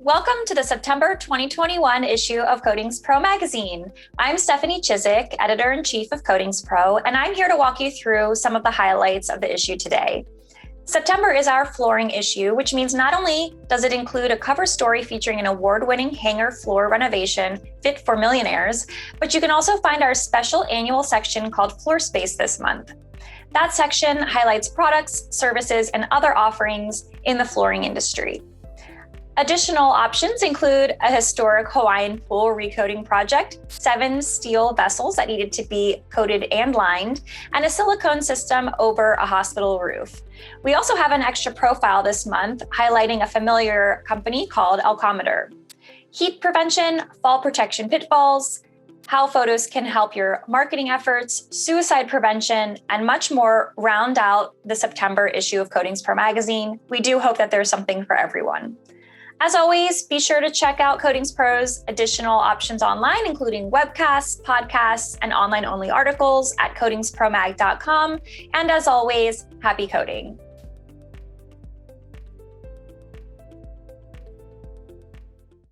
Welcome to the September 2021 issue of Coatings Pro magazine. I'm Stephanie Chiswick, Editor-in-Chief of Coatings Pro, and I'm here to walk you through some of the highlights of the issue today. September is our flooring issue, which means not only does it include a cover story featuring an award-winning hanger floor renovation fit for millionaires, but you can also find our special annual section called Floor Space this month. That section highlights products, services, and other offerings in the flooring industry. Additional options include a historic Hawaiian pool recoating project, 7 steel vessels that needed to be coated and lined, and a silicone system over a hospital roof. We also have an extra profile this month highlighting a familiar company called Alcometer. Heat prevention, fall protection pitfalls, how photos can help your marketing efforts, suicide prevention, and much more round out the September issue of Coatings Pro magazine. We do hope that there's something for everyone. As always, be sure to check out Coatings Pro's additional options online, including webcasts, podcasts, and online-only articles at coatingspromag.com. And as always, happy coating.